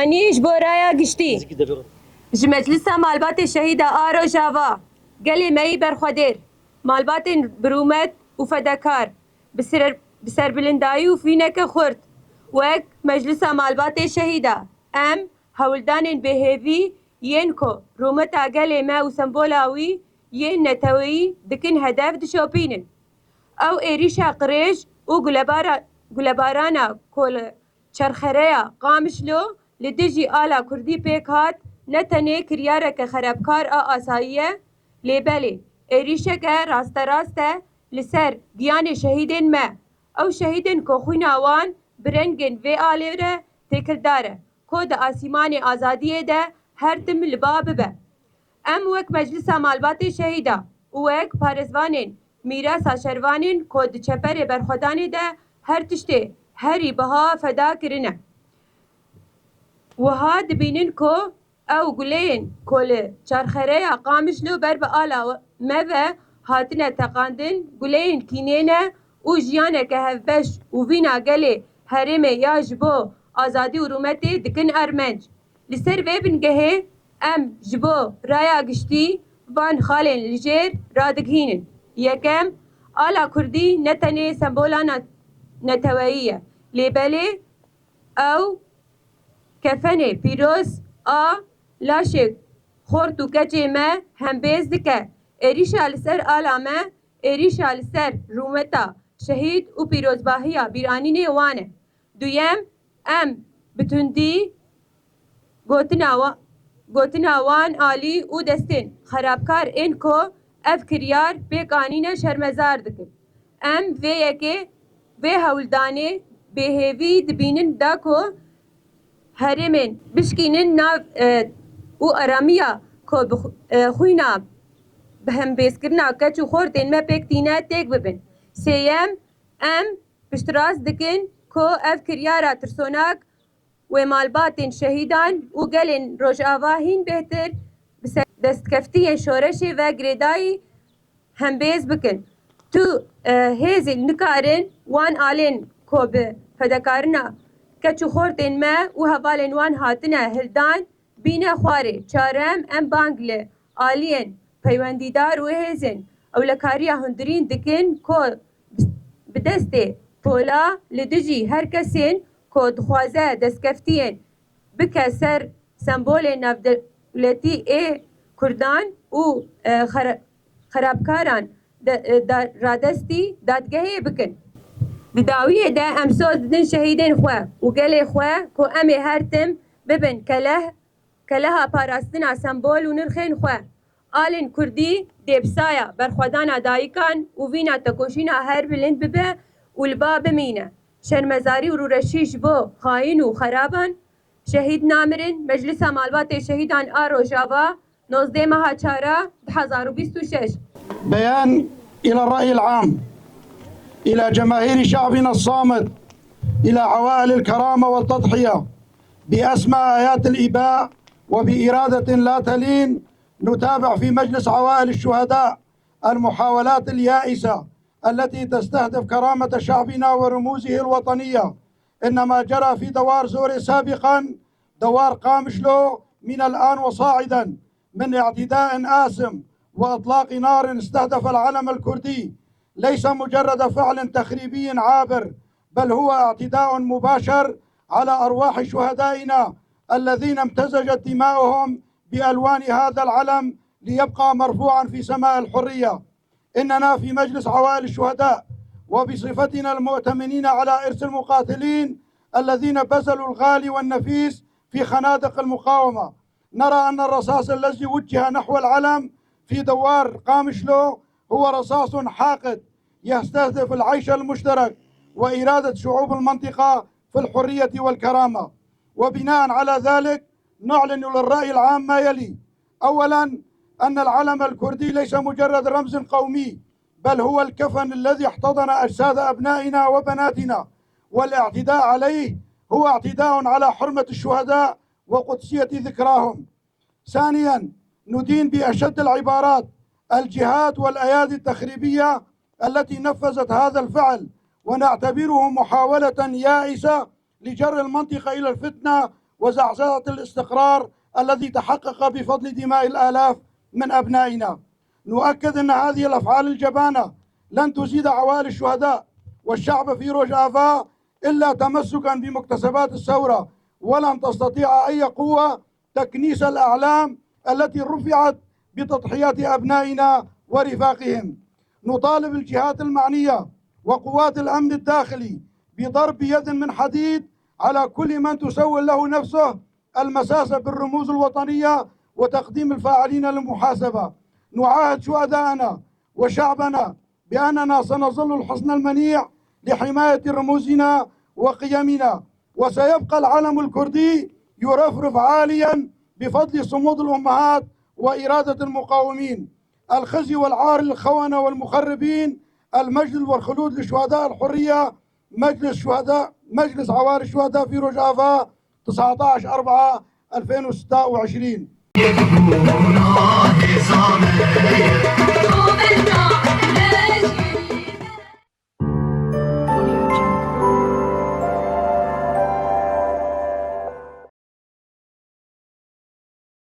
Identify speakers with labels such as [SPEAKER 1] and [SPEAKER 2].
[SPEAKER 1] بيانيش بورايا قشتي جمجلسة مالبات الشهيدة آرو جافا قالي ماي برخدير مالبات برومت وفدكار بسر بلندايو فينك خورت وك مجلسة مالبات الشهيدة ام هولدان بهيفي ينكو رومتا قالي ما وسمبولاوي ين نتوي دكن هدف دشوبينن او ايريشا قريش وقلبارانا كل چرخريا قامشلو لدجي آلا كردي بيكات نتنه كريارك خرابكار آسائية لبالي ايريشك راست لسر ديان شهيدين ما او شهيدين كوخوين آوان برنگن في آليره تكرداره كود آسيمان آزادية ده هر تم لباب به ام وک مجلسا مالبات شهیده وک پارزوانین میراثا شروانین کود چپر برخودانی ده هر تشته هری بها فدا کرنه وها دبینن کو او گلین کل چرخره قامشلو بر به آلا موه هاتنه تقاندن گلین کینینه و جیانه که هفبش و وینا گلی هرمه یا جبو آزادی و رومتی دکن ارمنج لسر وی بنگهه ام جبو رایا گشتی وان خالن لجیر رادگهینن یکم آلا کردی نتنه سمبولا نتوائیه لیبلی او کفنه پیروز لاشک خورد و کچه ما هم بیز دکه ایریشا لسر آلا ما ایریشا لسر رومتا شهید و پیروزباهیا بیرانین وانه دویم ام بتوندی گوتنا وان آلی و دستین خرابکار این کو اف کریار بیقانین شرمزار دکن ام وی یکی وی هولدانه بهیوی دبینن دا کو هرمن بشکینن ناو و ارامیا کو خوینا بهم بیسکرنا کچو خوردین ما پیکتینه تیک ببین سیم ام پشتراز دکن کو اف کریارا ترسوناک و مالباتن شهیدان و گلن روژاواهین بهتر دستکفتی شورشی و گریدایی هم بیز بکن تو هیزی نکارن وان آلین کو به فدکارنا کچو خوردن ما و هوالن وان هاتنه هلدان بین خواره چارم ام بانگل آلین پیوندیدار و هیزن اولکاریا هندرین دکن کو بدسته پولا لدجی هر کسین کو دخوازه دستکفتین بکه سر سمبول نفدولتی کردان و خرابکاران رادستی دادگاهی بکن بداویه ده امسو دن شهیدین خواه و گل خواه کو امی هرتم ببن کلها پاراستنا سمبول و نرخین خواه آلین کردی دیبسایا برخودانا دایکان و وینا تکوشینا هر بلند ببه و لبا بمینه شرمزاری و رورشیش بو خاین و خرابان شهید نامرن مجلس مالبات شهیدان آرو جاوا 19 ماه 4 2026
[SPEAKER 2] بيان إلى الرأي العام، إلى جماهير شعبنا الصامت، إلى عوائل الكرامة والتضحية بأسمى آيات الإباء وبإرادة لا تلين نتابع في مجلس عوائل الشهداء المحاولات اليائسة التي تستهدف كرامة شعبنا ورموزه الوطنية. إنما جرى في دوار زوري سابقا دوار قامشلو من الآن وصاعدا من اعتداء آثم وإطلاق نار استهدف العلم الكردي ليس مجرد فعل تخريبي عابر، بل هو اعتداء مباشر على أرواح شهدائنا الذين امتزجت دماؤهم بألوان هذا العلم ليبقى مرفوعا في سماء الحرية. إننا في مجلس عوائل الشهداء وبصفتنا المؤتمنين على إرث المقاتلين الذين بذلوا الغالي والنفيس في خنادق المقاومة نرى أن الرصاص الذي وجه نحو العلم في دوار قامشلو هو رصاص حاقد يستهدف العيش المشترك وإرادة شعوب المنطقة في الحرية والكرامة. وبناء على ذلك نعلن للرأي العام ما يلي: أولا، أن العلم الكردي ليس مجرد رمز قومي، بل هو الكفن الذي احتضن أجساد أبنائنا وبناتنا، والاعتداء عليه هو اعتداء على حرمة الشهداء وقدسية ذكراهم. ثانيا، ندين بأشد العبارات الجهات والأيادي التخريبية التي نفذت هذا الفعل، ونعتبره محاولة يائسة لجر المنطقة إلى الفتنة وزعزعة الاستقرار الذي تحقق بفضل دماء الآلاف من أبنائنا. نؤكد أن هذه الأفعال الجبانة لن تزيد عوائل الشهداء والشعب في روجافا إلا تمسكا بمكتسبات الثورة، ولن تستطيع أي قوة تكنيس الأعلام التي رفعت بتضحيات أبنائنا ورفاقهم. نطالب الجهات المعنية وقوات الأمن الداخلي بضرب يد من حديد على كل من تسول له نفسه المساس بالرموز الوطنية وتقديم الفاعلين للمحاسبة. نعاهد شهداءنا وشعبنا بأننا سنظل الحصن المنيع لحماية رموزنا وقيمنا، وسيبقى العلم الكردي يرفرف عاليا بفضل صمود الأمهات وإرادة المقاومين. الخزي والعار للخونة والمخربين، المجد والخلود لشهداء الحرية. مجلس عوار الشهداء في روجافا 19/4/2026.